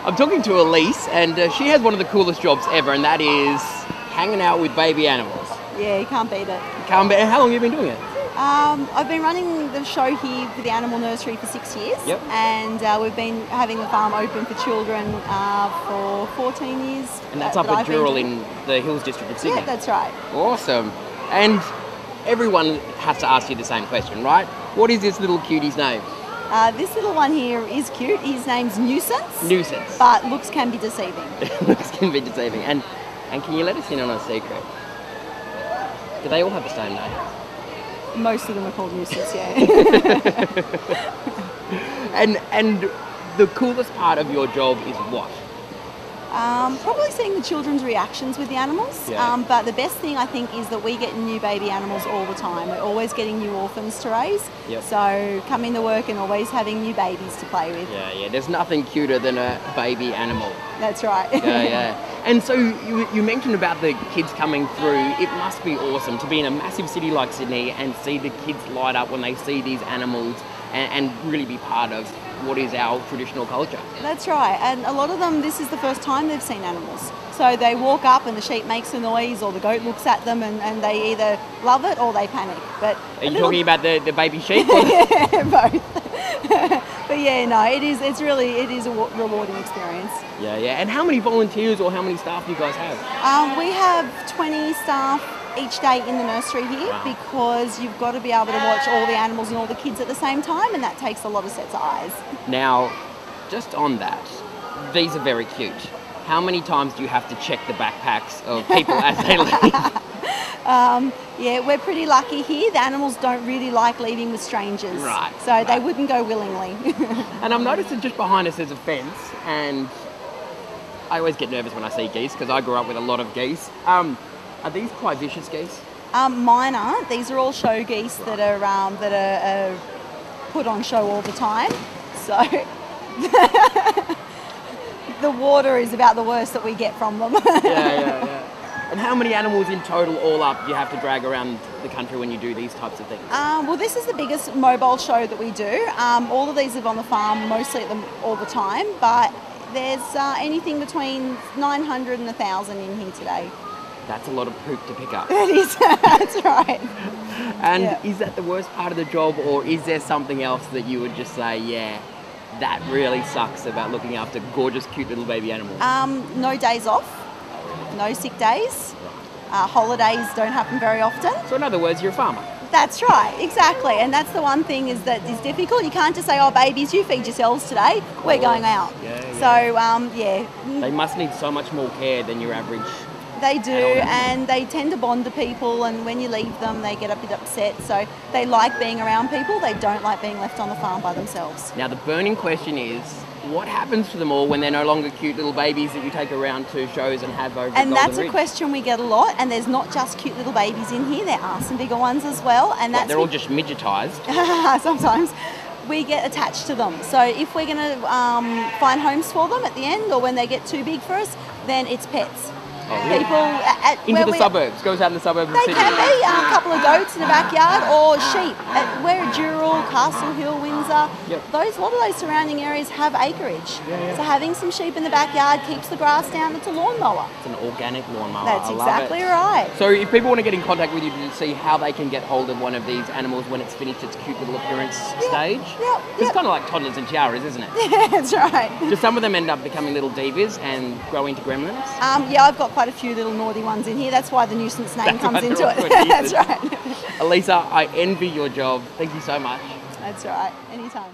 I'm talking to Elise, and she has one of the coolest jobs ever, and that is hanging out with baby animals. Yeah, you can't beat it. How long have you been doing it? I've been running the show here for the animal nursery for 6 years. Yep. And we've been having the farm open for children for 14 years. And that's up at Dural in the Hills District of Sydney. Yeah, that's right. Awesome. And everyone has to ask you the same question, right? What is this little cutie's name? This little one here is cute. His name's Nuisance. Nuisance. But looks can be deceiving. Looks can be deceiving. And can you let us in on a secret? Do they all have the same name? Most of them are called Nuisance, yeah. And the coolest part of your job is what? Probably seeing the children's reactions with the animals. Yeah. But the best thing I think is that we get new baby animals all the time. We're always getting new orphans to raise. Yep. So coming to work and always having new babies to play with. Yeah. There's nothing cuter than a baby animal. That's right. Yeah. And so you mentioned about the kids coming through. It must be awesome to be in a massive city like Sydney and see the kids light up when they see these animals and really be part of what is our traditional culture. That's right. And a lot of them, this is the first time they've seen animals. So they walk up and the sheep makes a noise or the goat looks at them and they either love it or they panic. But are you talking about the baby sheep? Yeah, both. But yeah, no, it is a rewarding experience. Yeah. And how many volunteers or how many staff do you guys have? We have 20 staff each day in the nursery here. Wow. Because you've got to be able to watch all the animals and all the kids at the same time, and that takes a lot of sets of eyes. Now, just on that, these are very cute. How many times do you have to check the backpacks of people as they leave? Yeah, we're pretty lucky here. The animals don't really like leaving with strangers. Right. So they wouldn't go willingly. And I've noticed that just behind us there's a fence, and I always get nervous when I see geese because I grew up with a lot of geese. Are these quite vicious geese? Mine aren't. These are all show geese that are put on show all the time. So the water is about the worst that we get from them. Yeah. And how many animals in total all up do you have to drag around the country when you do these types of things? Well, this is the biggest mobile show that we do. All of these live on the farm mostly all the time, but there's anything between 900 and 1,000 in here today. That's a lot of poop to pick up. It is, that's right. And Is that the worst part of the job, or is there something else that you would just say, yeah, that really sucks about looking after gorgeous, cute little baby animals? No days off, no sick days. Holidays don't happen very often. So in other words, you're a farmer. That's right, exactly. And that's the one thing is that is difficult. You can't just say, oh, babies, you feed yourselves today. We're going out. So, They must need so much more care than your average. They do, and they tend to bond to people, and when you leave them, they get a bit upset. So they like being around people. They don't like being left on the farm by themselves. Now, the burning question is, what happens to them all when they're no longer cute little babies that you take around to shows and have over at And that's Golden a question we get a lot, and there's not just cute little babies in here. There are some bigger ones as well. And they're all just midgetised? Sometimes. We get attached to them. So if we're going to find homes for them at the end, or when they get too big for us, then it's pets. People into the suburbs, goes out in the suburbs of Sydney. They can be a couple of goats in the backyard or sheep. We're at Dural, Castle Hill, Windsor. Yep. A lot of those surrounding areas have acreage. So having some sheep in the backyard keeps the grass down. It's a lawnmower. It's an organic lawnmower. That's I exactly love it. right. So if people want to get in contact with you to see how they can get hold of one of these animals when it's finished its cute little appearance stage, it's kind of like toddlers and tiaras, isn't it? Yeah, that's right. Do some of them end up becoming little divas and grow into gremlins? I've got quite a few little naughty ones in here. That's why the Nuisance name comes into it. That's right. Elisa, I envy your job. Thank you so much. That's right. Anytime.